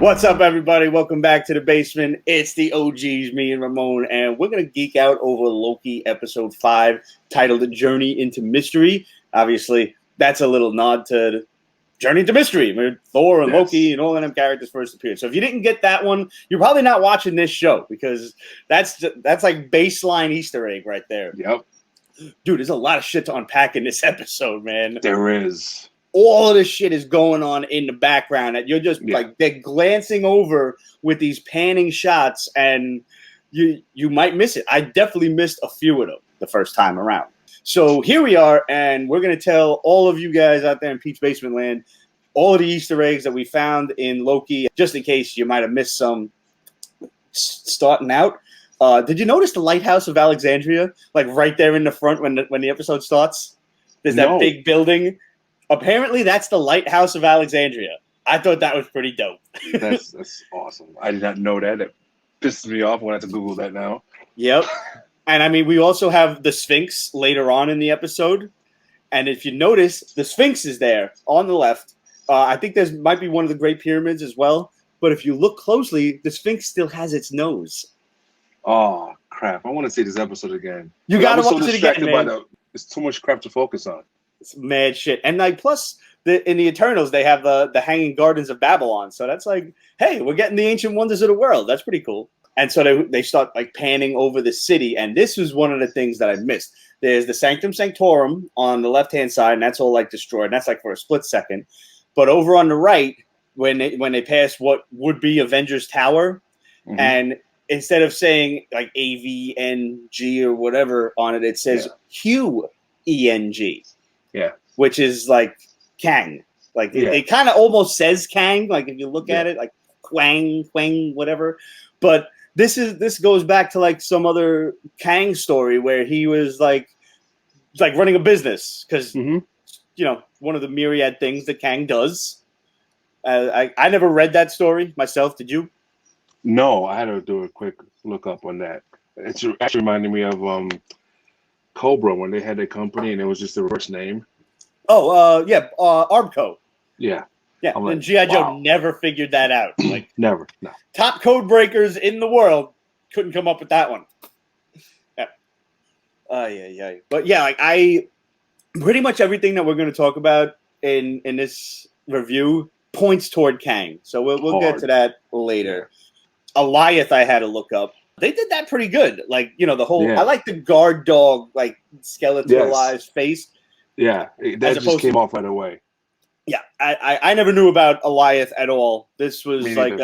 What's up, everybody? Welcome back to the basement. It's the OGs, me and Ramon, and we're going to geek out over Loki episode 5, titled Journey into Mystery. Obviously, that's a little nod to Journey into Mystery, where Thor and Loki and all of them characters first appeared. So if you didn't get that one, you're probably not watching this show, because that's like baseline Easter egg right there. Yep. Dude, there's a lot of shit to unpack in this episode, man. There is. All of this shit is going on in the background that you're just like, they're glancing over with these panning shots, and you might miss it. I definitely missed a few of them the first time around. So here we are, and we're going to tell all of you guys out there in Pete's Basement Land all of the Easter eggs that we found in Loki, just in case you might have missed some starting out. Did you notice the Lighthouse of Alexandria, like right there in the front when the episode starts? There's that big building. Apparently, that's the Lighthouse of Alexandria. I thought that was pretty dope. That's awesome. I did not know that. It pisses me off when I have to Google that now. Yep. And I mean, we also have the Sphinx later on in the episode. And if you notice, the Sphinx is there on the left. I think there might be one of the Great Pyramids as well. But if you look closely, the Sphinx still has its nose. Oh, crap. I want to see this episode again. You got to watch it again, man. It's too much crap to focus on. It's mad shit. And like, plus in the Eternals, they have the Hanging Gardens of Babylon. So that's like, hey, we're getting the ancient wonders of the world. That's pretty cool. And so they start like panning over the city. And this was one of the things that I missed. There's the Sanctum Sanctorum on the left-hand side, and that's all like destroyed. And that's like for a split second. But over on the right, when they pass what would be Avengers Tower, and instead of saying like AVNG or whatever on it, it says QENG. Yeah. Which is like Kang. Like it kind of almost says Kang, like if you look at it, like Quang, whatever. But this goes back to like some other Kang story where he was like running a business, because you know, one of the myriad things that Kang does. I never read that story myself. Did you? No, I had to do a quick look up on that. It's actually reminding me of Cobra, when they had their company and it was just the reverse name. Oh, Armco. Yeah. Yeah, and G.I. Joe never figured that out. Like never. No. Top code breakers in the world couldn't come up with that one. Yeah. But yeah, like I pretty much everything that we're going to talk about in this review points toward Kang. So we'll get to that later. Alioth, I had to look up. They did that pretty good. Like, you know, the whole I like the guard dog, like skeletonalized face. Yeah, that just came off right away. Yeah, I never knew about Alioth at all. This was like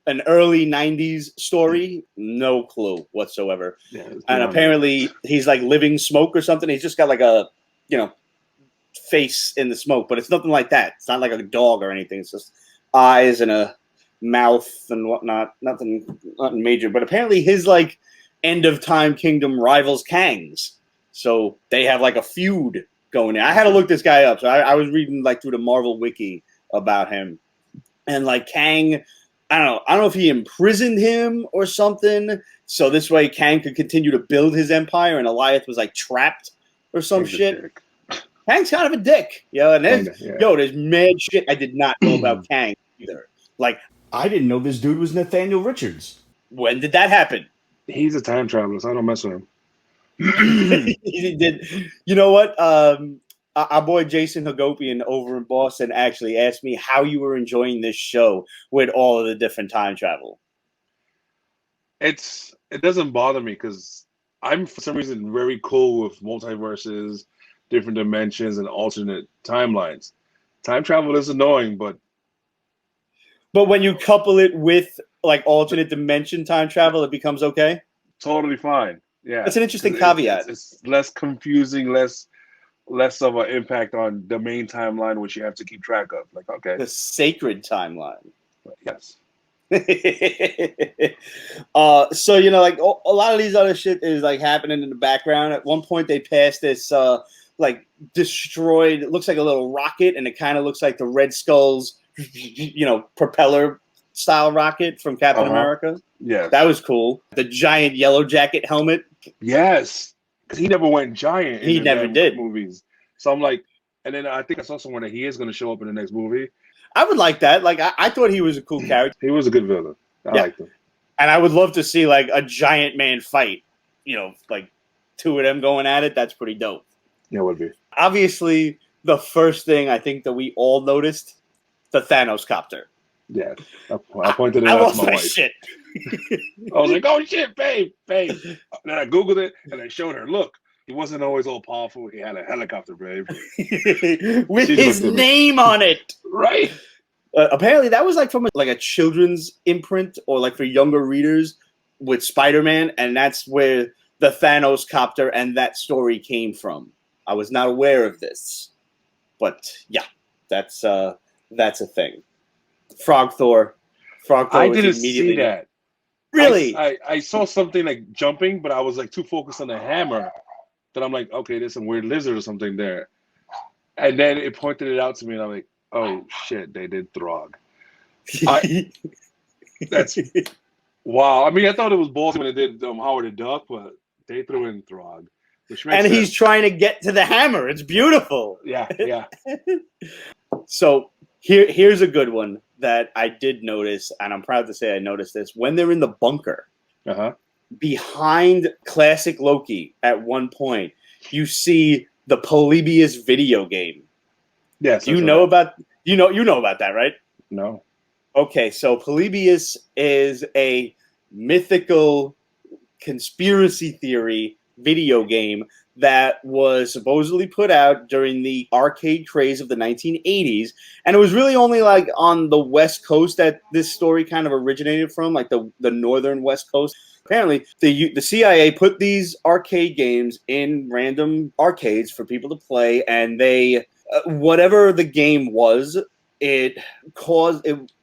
an early 90s story. No clue whatsoever. Yeah, and apparently he's like living smoke or something. He's just got like a, you know, face in the smoke, but it's nothing like that. It's not like a dog or anything. It's just eyes and a mouth and whatnot. Nothing major. But apparently his like end of time kingdom rivals Kang's. So they have like a feud going in. I had to look this guy up. So I was reading like through the Marvel wiki about him. And like Kang, I don't know if he imprisoned him or something. So this way Kang could continue to build his empire, and Alioth was like trapped or some shit. Kang's kind of a dick. And there's mad shit I did not know about Kang either. Like, I didn't know this dude was Nathaniel Richards. When did that happen? He's a time traveler, so I don't mess with him. He did. You know what? Our boy Jason Hagopian over in Boston actually asked me how you were enjoying this show with all of the different time travel. It doesn't bother me, because I'm for some reason very cool with multiverses, different dimensions, and alternate timelines. Time travel is annoying, but when you couple it with like alternate dimension time travel, it becomes okay. Totally fine. Yeah, that's an interesting caveat. It's less confusing, less of an impact on the main timeline, which you have to keep track of. Like, okay, the sacred timeline. Yes. So you know, like a lot of these other shit is like happening in the background. At one point, they passed this like destroyed. It looks like a little rocket, and it kind of looks like the Red Skull's, you know, propeller style rocket from Captain America. Yeah, that was cool. The giant Yellow Jacket helmet. Yes, because he never went giant. He never did movies. So I'm like, and then I think I saw somewhere that he is going to show up in the next movie. I would like that. Like, I thought he was a cool character. He was a good villain. I liked him. And I would love to see, like, a giant man fight. You know, like, two of them going at it. That's pretty dope. Yeah, it would be. Obviously, the first thing I think that we all noticed, the Thanos copter. Yeah. I pointed it out lost to my my wife. Shit. I was like, oh, shit, babe. Then I Googled it, and I showed her, look, he wasn't always all powerful. He had a helicopter, babe. With his name on it. Right. Apparently, that was like from a children's imprint or like for younger readers with Spider-Man, and that's where the Thanos copter and that story came from. I was not aware of this, but yeah, that's a thing. Frog Thor. I didn't see that. Really? I saw something like jumping, but I was like too focused on the hammer that I'm like, okay, there's some weird lizard or something there. And then it pointed it out to me, and I'm like, oh shit, they did Throg. That's wow. I mean, I thought it was ballsy when they did Howard the Duck, but they threw in Throg. And he's trying to get to the hammer. It's beautiful. Yeah. So here's a good one that I did notice, and I'm proud to say I noticed this. When they're in the bunker, behind classic Loki at one point, you see the Polybius video game. Yes. You know about that, right? No. Okay, so Polybius is a mythical conspiracy theory video game that was supposedly put out during the arcade craze of the 1980s, and it was really only like on the West Coast that this story kind of originated from, like the northern West Coast. Apparently, the CIA put these arcade games in random arcades for people to play, and they whatever the game was, it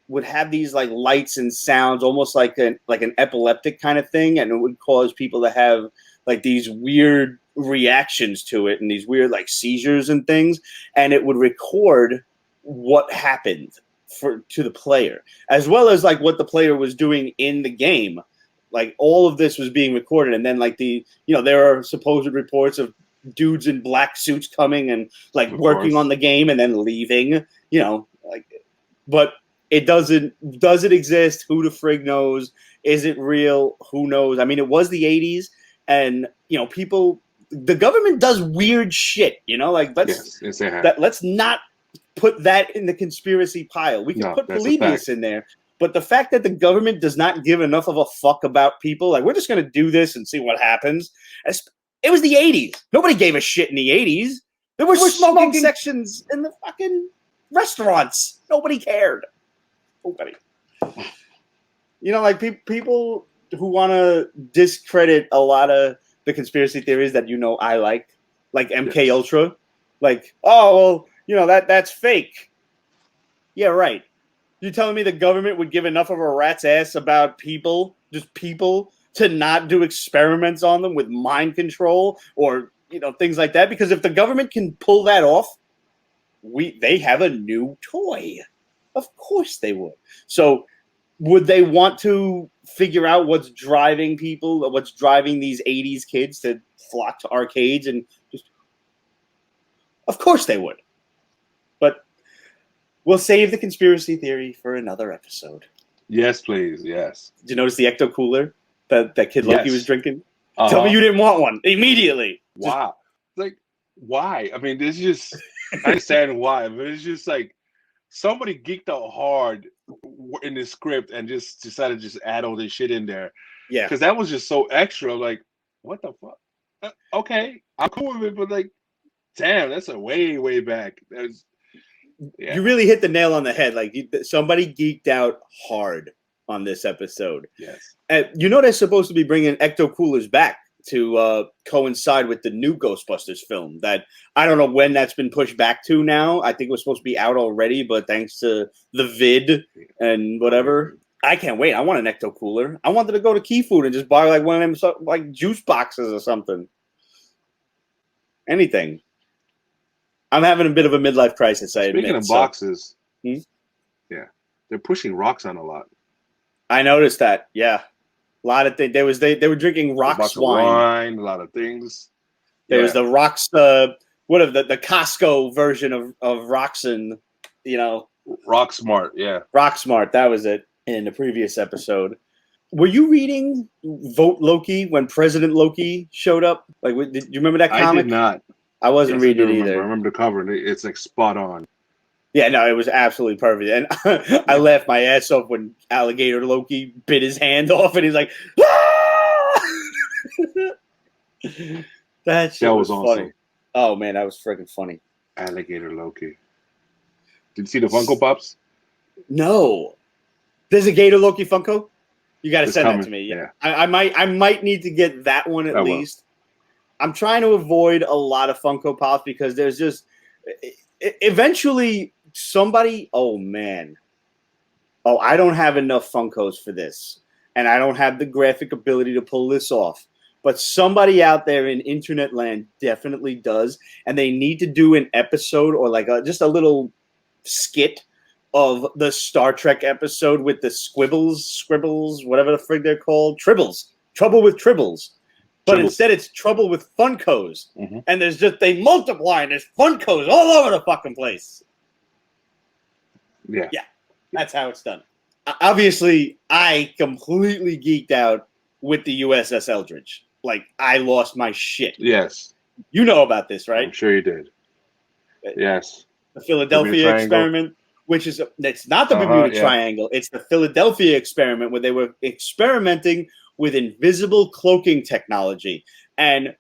would have these like lights and sounds, almost like an epileptic kind of thing, and it would cause people to have like these weird reactions to it and these weird like seizures and things, and it would record what happened to the player, as well as like what the player was doing in the game. Like all of this was being recorded, and then like there are supposed reports of dudes in black suits coming and like working on the game and then leaving, but it does it exist? Who the frig knows? Is it real? Who knows? I mean, it was the 80s, and the government does weird shit, let's not put that in the conspiracy pile. We can put Polybius in there, but the fact that the government does not give enough of a fuck about people, like we're just going to do this and see what happens. It was the 80s. Nobody gave a shit in the 80s. There were smoking sections in the fucking restaurants. Nobody cared. Nobody. People who want to discredit a lot of the conspiracy theories that I like MK Ultra, that's fake. Yeah, right. You telling me the government would give enough of a rat's ass about people, just people, to not do experiments on them with mind control or things like that? Because if the government can pull that off, they have a new toy. Of course they would. So would they want to figure out what's driving people, what's driving these 80s kids to flock to arcades and just... Of course they would. But we'll save the conspiracy theory for another episode. Yes, please. Yes. Did you notice the ecto cooler that kid Loki was drinking? Tell me you didn't want one immediately. Wow. Like, why? I mean, this is just... I understand why, but it's just like somebody geeked out hard in the script and just decided to just add all this shit in there. Yeah. Because that was just so extra. Like, what the fuck? Okay, I'm cool with it, but like, damn, that's a way, way back. You really hit the nail on the head. Like, somebody geeked out hard on this episode. Yes. And they're supposed to be bringing ecto coolers back to coincide with the new Ghostbusters film that I don't know when that's been pushed back to now. I think it was supposed to be out already, but thanks to the vid and whatever, I can't wait. I want an ecto cooler. I wanted to go to Key Food and just buy like one of them like juice boxes or something. Anything. I'm having a bit of a midlife crisis, I admit. Speaking of boxes, yeah, they're pushing rocks on a lot. I noticed that, yeah. A lot of things. They were drinking Rocks wine. A lot of things. There was the Rocks, the Costco version of Rocks, and Rock Smart, yeah. Rock Smart, that was it in the previous episode. Were you reading Vote Loki when President Loki showed up? Like, did you remember that comic? I did not. I wasn't reading it either. I remember the cover. It's like spot on. Yeah, no, it was absolutely perfect. And I laughed my ass off when Alligator Loki bit his hand off and he's like, ah! That shit was funny. Awesome. Oh, man, that was freaking funny. Alligator Loki. Did you see the Funko Pops? No. There's a Gator Loki Funko? You got to send that to me. Yeah. I might need to get that one at least. I'm trying to avoid a lot of Funko Pops because there's just eventually somebody. Oh man. Oh, I don't have enough Funkos for this, and I don't have the graphic ability to pull this off. But somebody out there in internet land definitely does, and they need to do an episode or like just a little skit of the Star Trek episode with the scribbles, whatever the frig they're called, Tribbles, Trouble with Tribbles. But instead it's Trouble with Funkos. Mm-hmm. And they multiply and there's Funkos all over the fucking place. Yeah. Yeah. That's how it's done. Obviously, I completely geeked out with the USS Eldridge. Like, I lost my shit. Yes. You know about this, right? I'm sure you did. Yes. The Philadelphia experiment. Which is, it's not the Bermuda Triangle. It's the Philadelphia experiment where they were experimenting with invisible cloaking technology. And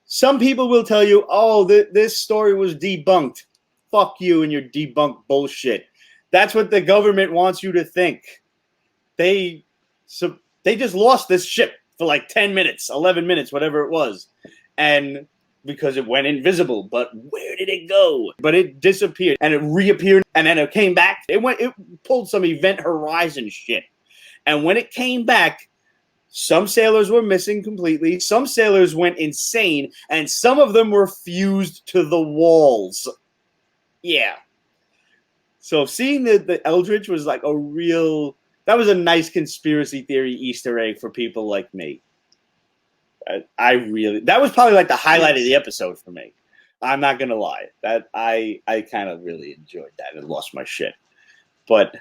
some people will tell you, oh, this story was debunked. Fuck you and your debunked bullshit. That's what the government wants you to think. They just lost this ship for like 10 minutes, 11 minutes, whatever it was. And because it went invisible, but where did it go? But it disappeared and it reappeared and then it came back. It pulled some Event Horizon shit. And when it came back, some sailors were missing completely. Some sailors went insane and some of them were fused to the walls. Yeah. So seeing the Eldridge was like that was a nice conspiracy theory Easter egg for people like me. That was probably like the highlight of the episode for me. I'm not gonna lie. That I kind of really enjoyed that and lost my shit. But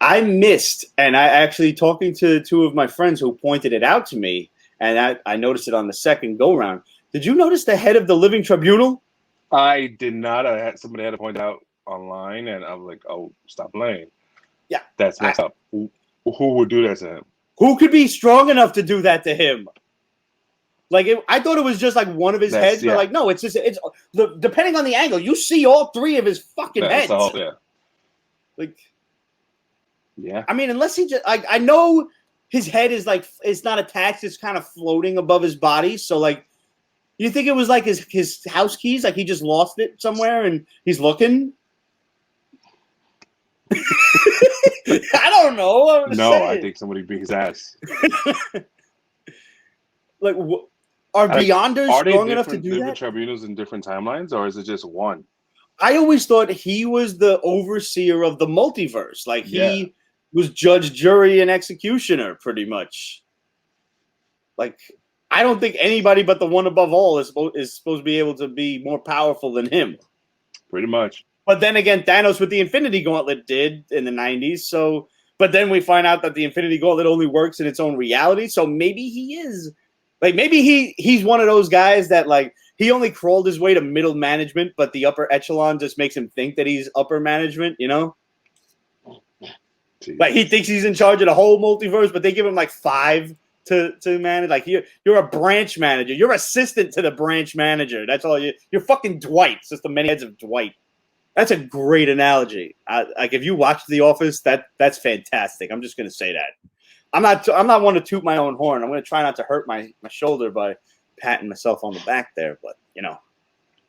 I missed, and I actually talking to two of my friends who pointed it out to me, and I noticed it on the second go round. Did you notice the head of the Living Tribunal? I did not. Somebody had to point out online, and I was like, "Oh, stop playing." Yeah, that's messed up. Who would do that to him? Who could be strong enough to do that to him? Like I thought it was just like one of his heads, but like no, it's depending on the angle, you see all three of his fucking heads. Like, yeah. I mean, unless he just I know his head is like it's not attached; it's kind of floating above his body. So like, you think it was like his house keys, like he just lost it somewhere and he's looking. I don't know. I think somebody beat his ass. Like, are Beyonders strong enough to do that? Are different tribunals in different timelines, or is it just one? I always thought he was the overseer of the multiverse. Like, he was judge, jury, and executioner, pretty much. Like, I don't think anybody but the one above all is supposed to be able to be more powerful than him. Pretty much. But then again, Thanos with the Infinity Gauntlet did in the 90s. So, but then we find out that the Infinity Gauntlet only works in its own reality. So maybe he is. Like, maybe he's one of those guys that, like, he only crawled his way to middle management, but the upper echelon just makes him think that he's upper management, you know? Jeez. Like, he thinks he's in charge of the whole multiverse, but they give him, like, 5 to manage. Like, you're a branch manager. You're assistant to the branch manager. That's all you're fucking Dwight. It's just the many heads of Dwight. That's a great analogy. Like, if you watch The Office, that's fantastic. I'm just going to say that. I'm not one to toot my own horn. I'm going to try not to hurt my shoulder by patting myself on the back there. But, you know,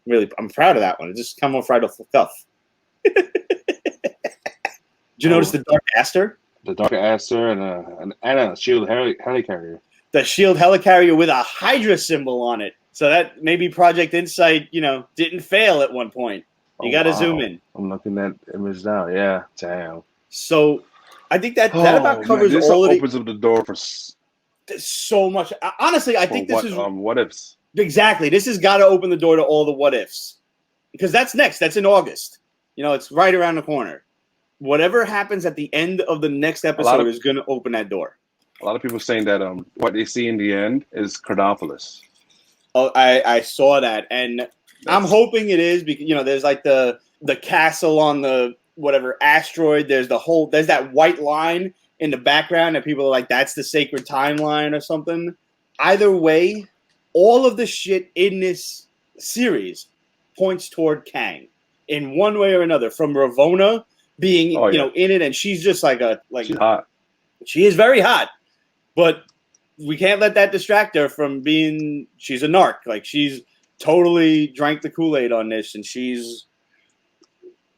really, I'm proud of that one. It just come off right off the cuff. Did you notice the Dark Aster? The Dark Aster and a shield helicarrier. The shield helicarrier with a Hydra symbol on it. So that maybe Project Insight, didn't fail at one point. You got to zoom in. I'm looking at image now. Yeah, damn. So I think that about covers this all of it. Opens up the door for so much. Honestly, I think this is what ifs. Exactly. This has got to open the door to all the what ifs, because that's next. That's in August. It's right around the corner. whatever happens at the end of the next episode is going to open that door. A lot of people saying that what they see in the end is Chronopolis. Oh, I saw that, and I'm hoping it is because there's like the castle on the whatever asteroid. There's that white line in the background, and people are like, that's the sacred timeline or something. Either way, all of the shit in this series points toward Kang in one way or another. From Ravonna being in it, and she's just she's hot. She is very hot, but we can't let that distract her from being. She's a narc. Like, she's totally drank the Kool-Aid on this, and she's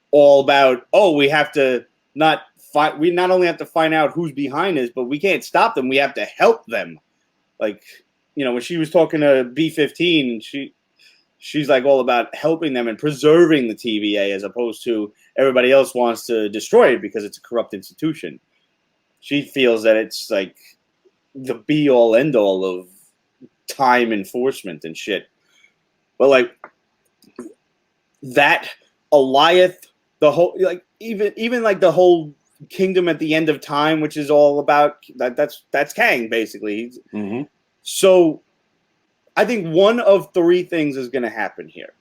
all about. Oh, we have to not fight. We not only have to find out who's behind this, but we can't stop them. We have to help them. Like, when she was talking to B-15, she's like all about helping them and preserving the TVA, as opposed to everybody else wants to destroy it because it's a corrupt institution. She feels that it's like the be-all, end-all of time enforcement and shit. But like that Alioth, the whole even like the whole kingdom at the end of time, which is all about that's Kang basically. Mm-hmm. So I think one of three things is going to happen here.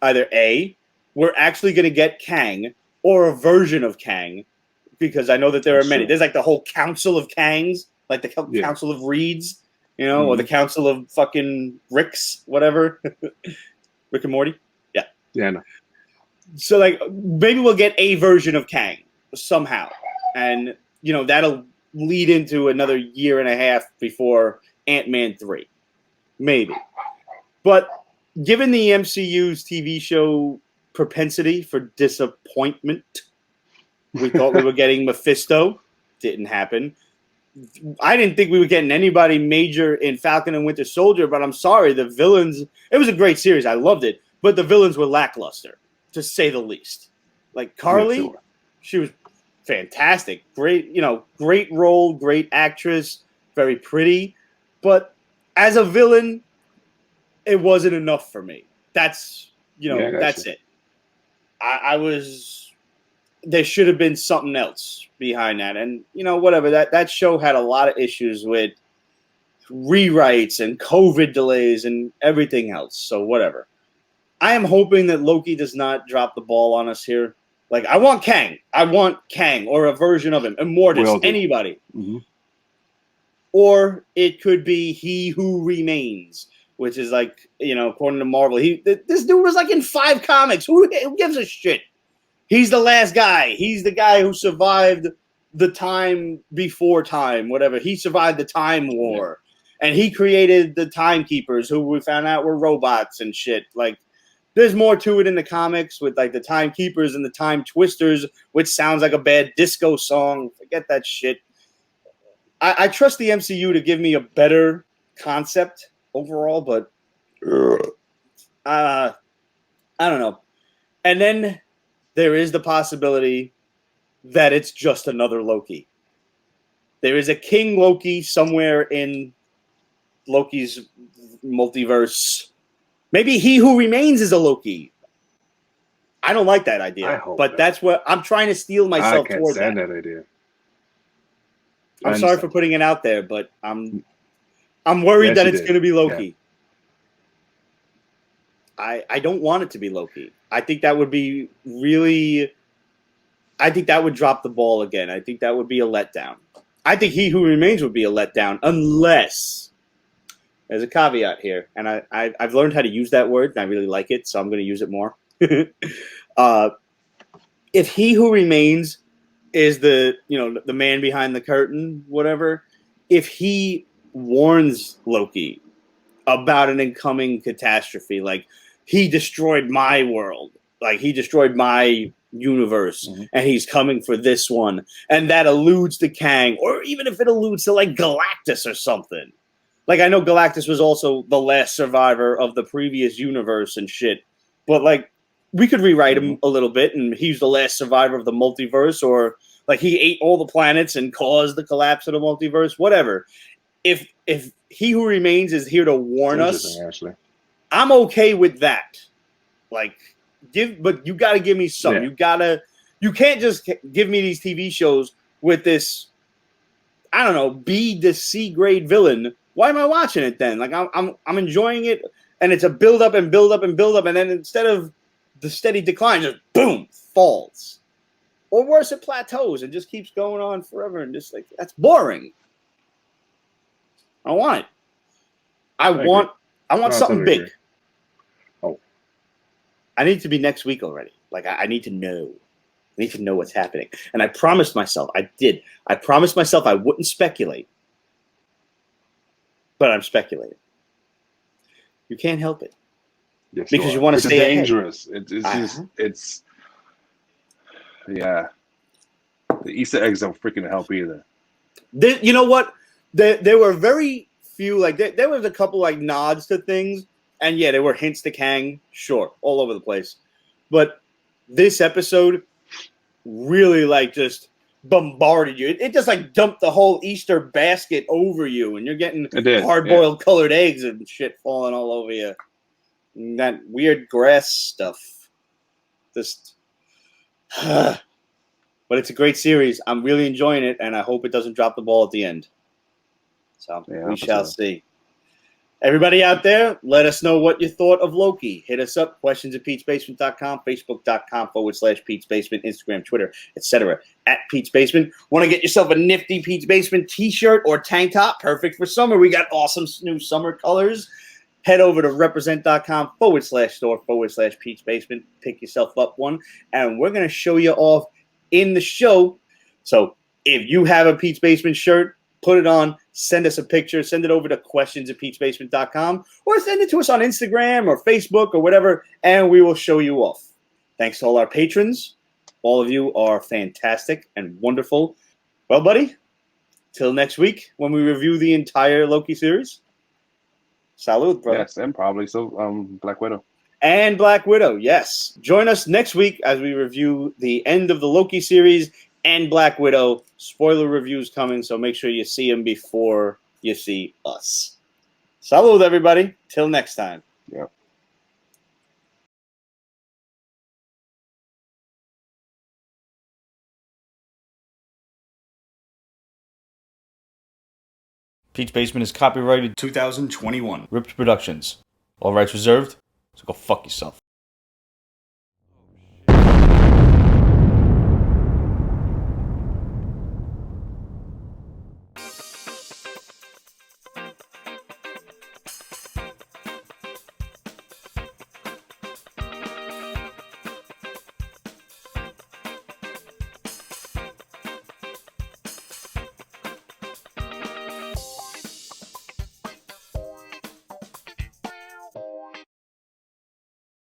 Either A, we're actually going to get Kang or a version of Kang, because I know that there are many. There's like the whole Council of Kangs, like the Council of Reeds, or the Council of fucking Ricks, whatever. Rick and Morty? Yeah. Yeah, I know. So like maybe we'll get a version of Kang somehow. And, that'll lead into another year and a half before Ant-Man 3. Maybe. But given the MCU's TV show propensity for disappointment, we thought we were getting Mephisto. Didn't happen. I didn't think we were getting anybody major in Falcon and Winter Soldier, but I'm sorry, the villains, it was a great series. I loved it. But the villains were lackluster, to say the least. Like Carly, she was fantastic. Great, great role, great actress, very pretty. But as a villain, it wasn't enough for me. That's, that's it. I was... There should have been something else behind that. And, whatever. That show had a lot of issues with rewrites and COVID delays and everything else. So whatever. I am hoping that Loki does not drop the ball on us here. Like, I want Kang. I want Kang or a version of him. Immortus, anybody. Mm-hmm. Or it could be He Who Remains, which is like, according to Marvel. This dude was like in 5 comics. Who gives a shit? He's the last guy. He's the guy who survived the time before time, whatever. He survived the Time War. And he created the Timekeepers, who we found out were robots and shit. Like, there's more to it in the comics with, like, the Timekeepers and the Time Twisters, which sounds like a bad disco song. Forget that shit. I trust the MCU to give me a better concept overall, but I don't know. And then there is the possibility that it's just another Loki. There is a King Loki somewhere in Loki's multiverse. Maybe He Who Remains is a Loki. I don't like that idea, but that's what I'm trying to steel myself towards. I can't stand that idea. I'm sorry for putting it out there, but I'm worried that it's going to be Loki. Yeah. I don't want it to be Loki. I think that would be really... I think that would drop the ball again. I think that would be a letdown. I think He Who Remains would be a letdown unless... There's a caveat here, and I've learned how to use that word, and I really like it, so I'm going to use it more. If He Who Remains is the man behind the curtain, whatever, if he warns Loki about an incoming catastrophe, like he destroyed my world, like he destroyed my universe, and he's coming for this one, and that alludes to Kang, or even if it alludes to like Galactus or something. Like, I know Galactus was also the last survivor of the previous universe and shit, but like we could rewrite him a little bit, and he's the last survivor of the multiverse, or like he ate all the planets and caused the collapse of the multiverse, whatever. If He Who Remains is here to warn us, actually, I'm okay with that. Like, but you got to give me something. Yeah. You got to You can't just give me these TV shows with this, I don't know, B to C grade villain. Why am I watching it then? Like I'm enjoying it, and it's a build up and build up and build up, and then instead of the steady decline, just boom, falls. Or worse, it plateaus and just keeps going on forever, and just like that's boring. I don't want it. I want something big. Agree. Oh, I need it to be next week already. Like I need to know. I need to know what's happening. And I promised myself, I promised myself I wouldn't speculate. But I'm speculating. You can't help it. Yes, because you want to stay dangerous. It's yeah. The Easter eggs don't freaking help either. You know what? There were very few, like there was a couple like nods to things, and yeah, there were hints to Kang, sure, all over the place. But this episode really like just bombarded you. It just like dumped the whole Easter basket over you, and you're getting hard-boiled colored eggs and shit falling all over you. And that weird grass stuff. Just but it's a great series. I'm really enjoying it, and I hope it doesn't drop the ball at the end. So we shall see. Everybody out there, let us know what you thought of Loki. Hit us up, questions@Pete'sBasement.com, Facebook.com/Pete's Basement, Instagram, Twitter, etc. @Pete's Basement. Want to get yourself a nifty Pete's Basement t-shirt or tank top? Perfect for summer. We got awesome new summer colors. Head over to represent.com/store/Pete's Basement. Pick yourself up one, and we're going to show you off in the show. So if you have a Pete's Basement shirt, put it on, send us a picture, send it over to questions@Pete'sBasement.com, or send it to us on Instagram or Facebook or whatever, and we will show you off. Thanks to all our patrons. All of you are fantastic and wonderful. Well, buddy, till next week when we review the entire Loki series. Salud, brother. Yes, and probably so Black Widow. And Black Widow, yes. Join us next week as we review the end of the Loki series and Black Widow. Spoiler reviews coming, so make sure you see them before you see us. Salud, everybody. Till next time. Yeah. Pete's Basement is copyrighted 2021. Ripped Productions. All rights reserved, so go fuck yourself.